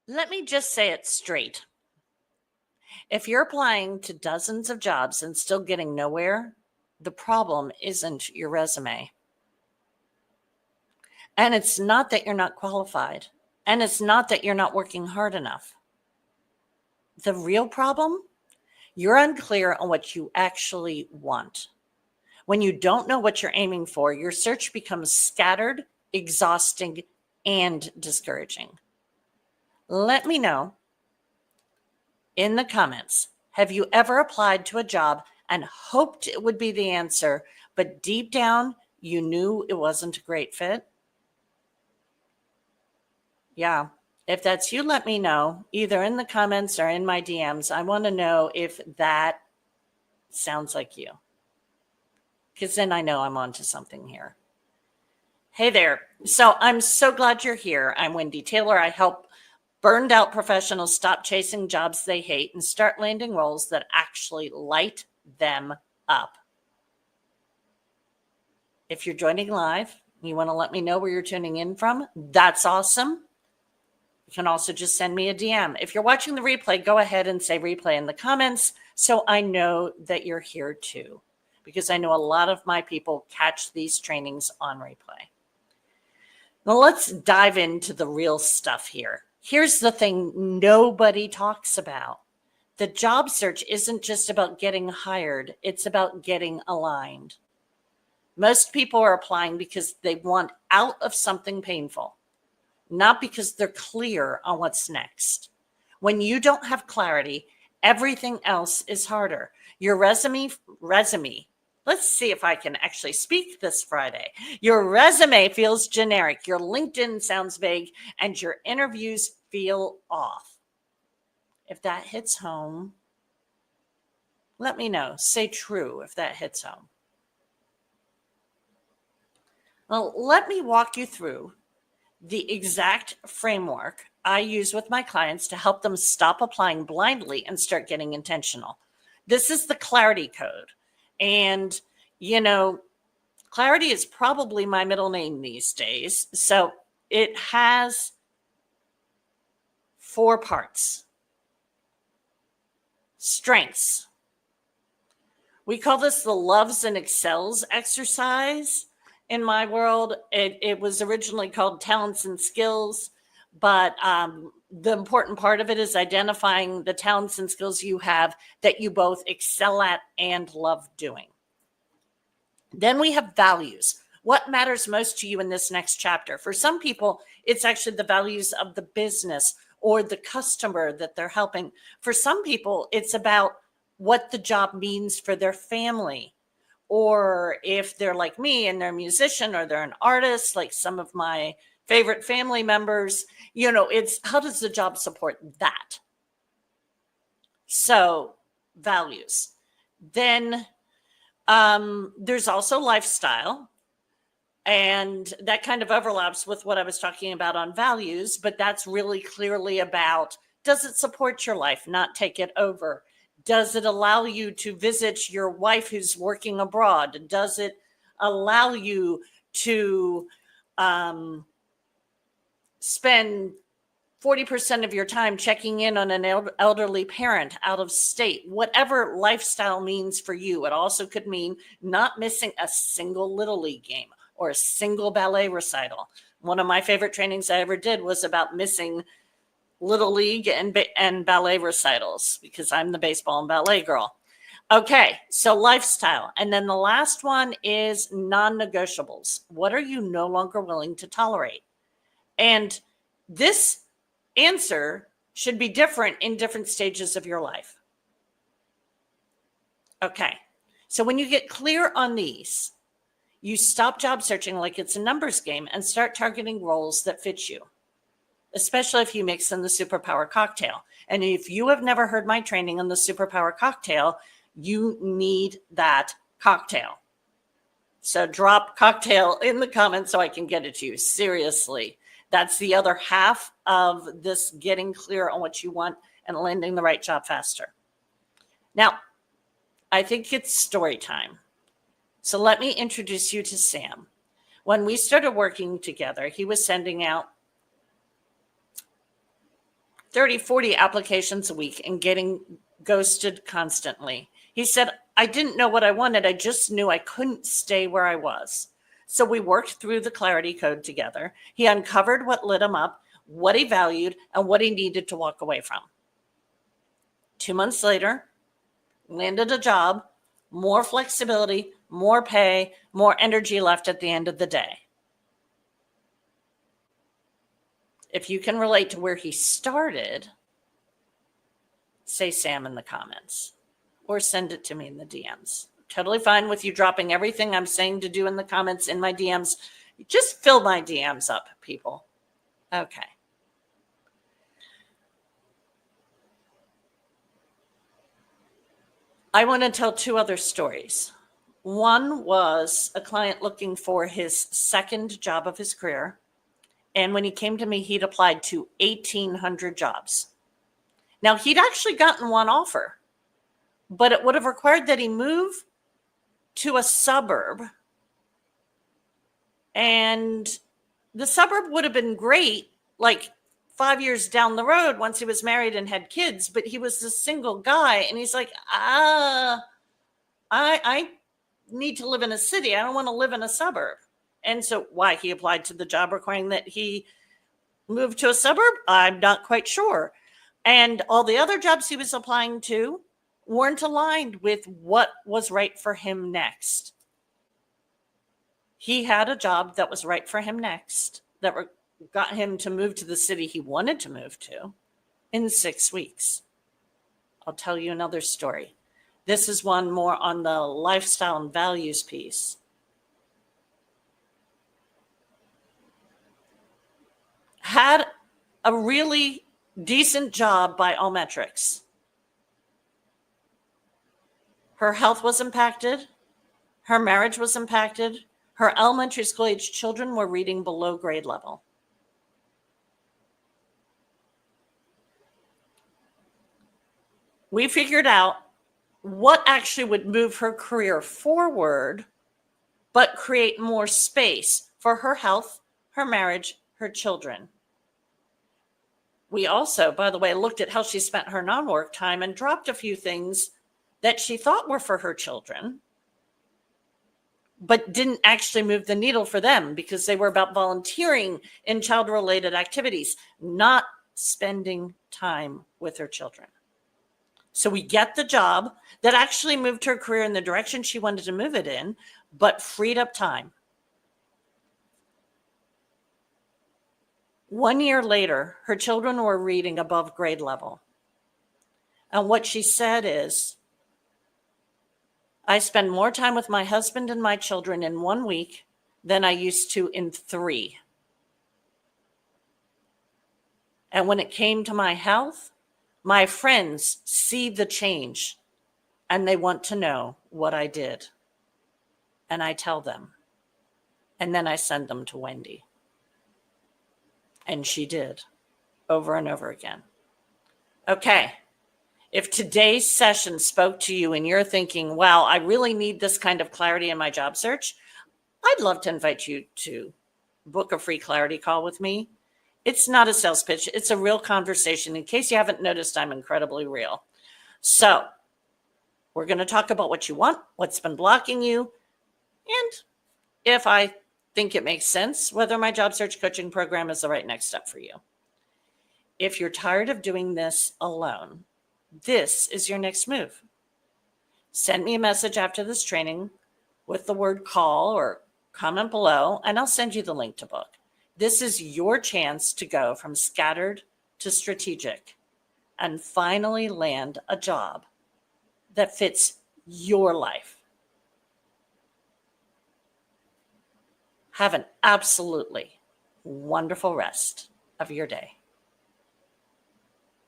Let me just say it straight. If you're applying to dozens of jobs and still getting nowhere, the problem isn't your resume. And it's not that you're not qualified. And it's not that you're not working hard enough. The real problem, you're unclear on what you actually want. When you don't know what you're aiming for, your search becomes scattered, exhausting, and discouraging. Let me know in the comments, have you ever applied to a job and hoped it would be the answer, but deep down you knew it wasn't a great fit? Yeah. If that's you, let me know either in the comments or in my DMs. I want to know if that sounds like you, because then I know I'm onto something here. Hey there. So I'm so glad you're here. I'm Wendy Taylor. I help burned out professionals stop chasing jobs they hate and start landing roles that actually light them up. If you're joining live, you want to let me know where you're tuning in from, that's awesome. You can also just send me a DM. If you're watching the replay, go ahead and say replay in the comments so I know that you're here too, because I know a lot of my people catch these trainings on replay. Now let's dive into the real stuff here. Here's the thing nobody talks about. The job search isn't just about getting hired. It's about getting aligned. Most people are applying because they want out of something painful, not because they're clear on what's next. When you don't have clarity, everything else is harder. Your resume, let's see if I can actually speak this Friday. Your resume feels generic, your LinkedIn sounds vague, and your interviews feel off. If that hits home, let me know. Say true if that hits home. Well, let me walk you through the exact framework I use with my clients to help them stop applying blindly and start getting intentional. This is the clarity code. And, clarity is probably my middle name these days. So it has 4 parts. Strengths. We call this the loves and excels exercise. In my world, it was originally called talents and skills, but the important part of it is identifying the talents and skills you have that you both excel at and love doing. Then we have values. What matters most to you in this next chapter? For some people, it's actually the values of the business or the customer that they're helping. For some people, it's about what the job means for their family. Or if they're like me and they're a musician or they're an artist, like some of my favorite family members, it's how does the job support that? So values. Then there's also lifestyle. And that kind of overlaps with what I was talking about on values, but that's really clearly about, does it support your life, not take it over? Does it allow you to visit your wife who's working abroad? Does it allow you to spend 40% of your time checking in on an elderly parent out of state? Whatever lifestyle means for you. It also could mean not missing a single Little League game or a single ballet recital. One of my favorite trainings I ever did was about missing Little League and ballet recitals because I'm the baseball and ballet girl. Okay, so lifestyle. And then the last one is non-negotiables. What are you no longer willing to tolerate? And this answer should be different in different stages of your life. Okay, so when you get clear on these, you stop job searching like it's a numbers game and start targeting roles that fit you, especially if you mix in the superpower cocktail. And if you have never heard my training on the superpower cocktail, you need that cocktail. So drop cocktail in the comments so I can get it to you. Seriously, that's the other half of this getting clear on what you want and landing the right job faster. Now, I think it's story time. So let me introduce you to Sam. When we started working together, he was sending out 30, 40 applications a week and getting ghosted constantly. He said, I didn't know what I wanted. I just knew I couldn't stay where I was. So we worked through the clarity code together. He uncovered what lit him up, what he valued, and what he needed to walk away from. 2 months later, landed a job, more flexibility, more pay, more energy left at the end of the day. If you can relate to where he started, say Sam in the comments or send it to me in the DMs. Totally fine with you dropping everything I'm saying to do in the comments in my DMs. Just fill my DMs up, people. Okay. I want to tell 2 other stories. One was a client looking for his second job of his career. And when he came to me, he'd applied to 1,800 jobs. Now, he'd actually gotten one offer, but it would have required that he move to a suburb. And the suburb would have been great, like 5 years down the road once he was married and had kids, but he was a single guy. And he's like, I need to live in a city. I don't want to live in a suburb. And so why he applied to the job requiring that he move to a suburb, I'm not quite sure. And all the other jobs he was applying to weren't aligned with what was right for him next. He had a job that was right for him next, that got him to move to the city he wanted to move to in 6 weeks. I'll tell you another story. This is one more on the lifestyle and values piece. Had a really decent job by all metrics. Her health was impacted. Her marriage was impacted. Her elementary school age children were reading below grade level. We figured out what actually would move her career forward, but create more space for her health, her marriage, her children. We also, by the way, looked at how she spent her non-work time and dropped a few things that she thought were for her children, but didn't actually move the needle for them because they were about volunteering in child-related activities, not spending time with her children. So we get the job that actually moved her career in the direction she wanted to move it in, but freed up time. 1 year later, her children were reading above grade level. And what she said is, I spend more time with my husband and my children in 1 week than I used to in 3. And when it came to my health, my friends see the change and they want to know what I did. And I tell them. And then I send them to Wendy. And she did, over and over again. Okay, if today's session spoke to you and you're thinking, wow, I really need this kind of clarity in my job search, I'd love to invite you to book a free clarity call with me. It's not a sales pitch. It's a real conversation. In case you haven't noticed, I'm incredibly real. So we're going to talk about what you want, what's been blocking you, and if I think it makes sense, whether my job search coaching program is the right next step for you. If you're tired of doing this alone, this is your next move. Send me a message after this training with the word call or comment below, and I'll send you the link to book. This is your chance to go from scattered to strategic and finally land a job that fits your life. Have an absolutely wonderful rest of your day.